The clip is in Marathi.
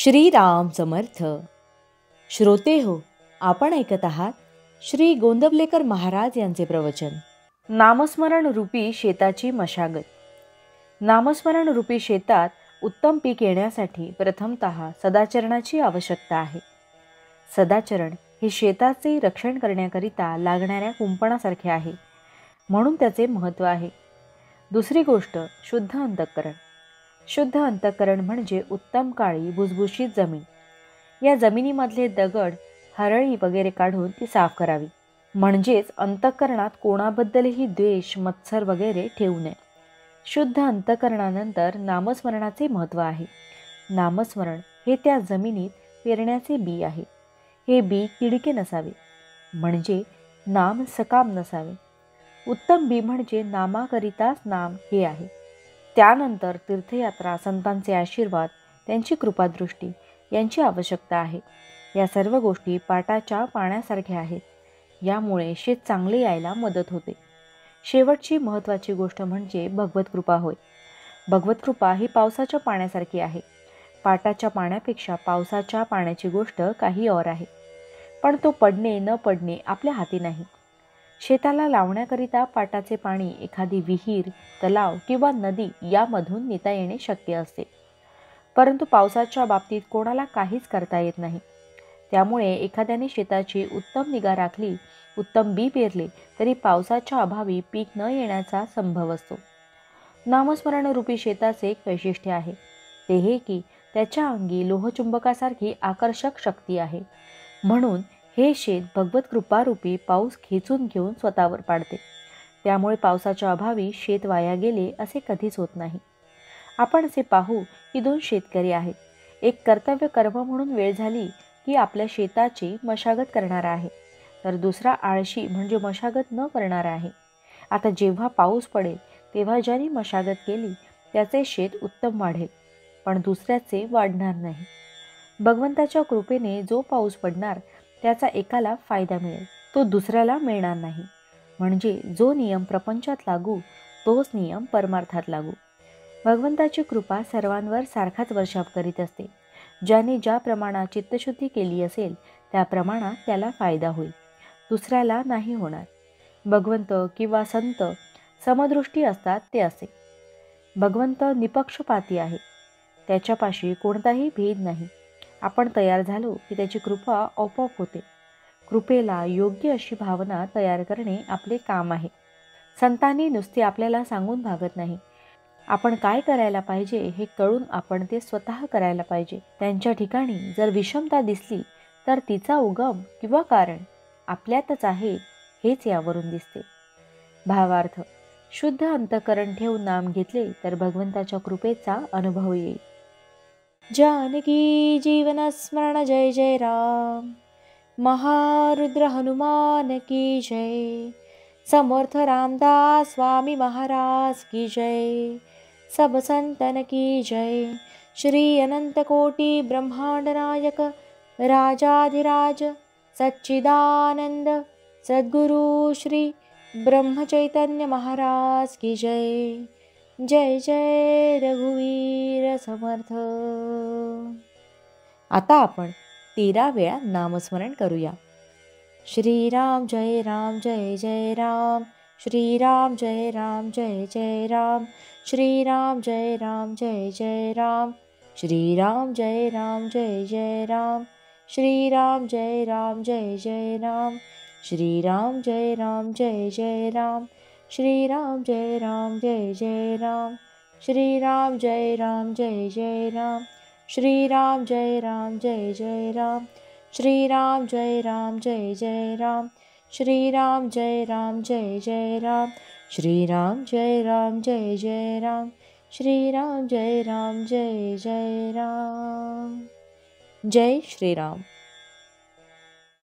श्रीराम समर्थ. श्रोते हो, आपण ऐकत आहात श्री गोंदवलेकर महाराज यांचे प्रवचन. नामस्मरण रूपी शेताची मशागत. नामस्मरण रूपी शेतात उत्तम पीक येण्यासाठी प्रथमतः सदाचरणाची आवश्यकता आहे. सदाचरण हे शेताचे रक्षण करण्याकरिता लागणाऱ्या कुंपणासारखे आहे, म्हणून त्याचे महत्त्व आहे. दुसरी गोष्ट शुद्ध अंतःकरण. शुद्ध अंतःकरण म्हणजे उत्तम काळी भुसभुशीत जमीन. या जमिनीमधले दगड, हरळी वगैरे काढून ती साफ करावी. म्हणजेच अंतःकरणात कोणाबद्दलही द्वेष, मत्सर वगैरे ठेवू नये. शुद्ध अंतःकरणानंतर नामस्मरणाचे महत्त्व आहे. नामस्मरण हे त्या जमिनीत पेरण्याचे बी आहे. हे बी किडके नसावे, म्हणजे नाम सकाम नसावे. उत्तम बी म्हणजे नामाकरिताच नाम हे आहे. त्यानंतर तीर्थयात्रा, संतांचे आशीर्वाद, त्यांची कृपादृष्टी यांची आवश्यकता आहे. या सर्व गोष्टी पाटाच्या पाण्यासारख्या आहेत. यामुळे शेत चांगले यायला मदत होते. शेवटची महत्त्वाची गोष्ट म्हणजे भगवत कृपा होय. भगवत कृपा ही पावसाच्या पाण्यासारखी आहे. पाटाच्या पाण्यापेक्षा पावसाच्या पाण्याची गोष्ट काही और आहे. पण तो पडणे न पडणे आपल्या हाती नाही. शेताला लावण्याकरिता पाटाचे पाणी एखादी विहीर, तलाव किंवा नदी यामधून नेता येणे शक्य असते. परंतु पावसाच्या बाबतीत कोणाला काहीच करता येत नाही. त्यामुळे एखाद्याने शेताची उत्तम निगा राखली, उत्तम बी पेरले तरी पावसाच्या अभावी पीक न येण्याचा संभव असतो. नामस्मरण रूपी शेताचे एक वैशिष्ट्य आहे, ते हे की त्याच्या अंगी लोहचुंबकासारखी आकर्षक शक्ती आहे. म्हणून हे शेत भगवत कृपारूपी पाऊस खेचून घेऊन स्वतःवर पाडते. त्यामुळे पावसाच्या अभावी शेत वाया गेले असे कधीच होत नाही. आपण असे पाहू की दोन शेतकरी आहेत. एक कर्तव्य कर्म म्हणून वेळ झाली की आपल्या शेताची मशागत करणारा आहे, तर दुसरा आळशी म्हणजे मशागत न करणारा आहे. आता जेव्हा पाऊस पडेल तेव्हा ज्याने मशागत केली त्याचे शेत उत्तम वाढेल, पण दुसऱ्याचे वाढणार नाही. भगवंताच्या कृपेने जो पाऊस पडणार त्याचा एकाला फायदा मिळेल, तो दुसऱ्याला मिळणार नाही. म्हणजे जो नियम प्रपंचात लागू तोच नियम परमार्थात लागू. भगवंताची कृपा सर्वांवर सारखाच वर्षाव करीत असते. ज्याने ज्या प्रमाणात चित्तशुद्धी केली असेल त्या प्रमाणात त्याला फायदा होईल, दुसऱ्याला नाही होणार. भगवंत किंवा संत समदृष्टी असतात ते असे. भगवंत निपक्षपाती आहे. त्याच्यापाशी कोणताही भेद नाही. आपण तयार झालो की त्याची कृपा आपोआप होते. कृपेला योग्य अशी भावना तयार करणे आपले काम आहे. संतांनी नुसते आपल्याला सांगून भागत नाही. आपण काय करायला पाहिजे हे कळून आपण ते स्वतः करायला पाहिजे. त्यांच्या ठिकाणी जर विषमता दिसली तर तिचा उगम किंवा कारण आपल्यातच आहे हेच यावरून दिसते. भावार्थ, शुद्ध अंतःकरण ठेवून नाम घेतले तर भगवंताच्या कृपेचा अनुभव येईल. जानकी जीवन स्मरण जय जय राम. महारुद्र हनुमान की जय. समर्थ रामदास स्वामी महाराज की जय. सब संतन की जय. श्री अनंत कोटि ब्रह्मांड नायक राजाधिराज सच्चिदानंद सद्गुरु श्री ब्रह्म चैतन्य महाराज की जय. जय जय रघुवीर समर्थ. आता आपण 13 वेळा नामस्मरण करूया. श्रीराम जय राम जय जय राम. श्रीराम जय राम जय जय राम. श्रीराम जय राम जय जय राम. श्रीराम जय राम जय जय राम. श्रीराम जय राम जय जय राम. श्रीराम जय राम जय जय राम. श्रीराम जय राम जय जय राम. श्रीराम जय राम जय जय राम. श्रीराम जय राम जय जय राम. श्रीराम जय राम जय जय राम. श्रीराम जय राम जय जय राम. श्रीराम जय राम जय जय राम. श्रीराम जय राम जय जय राम. जय श्रीराम.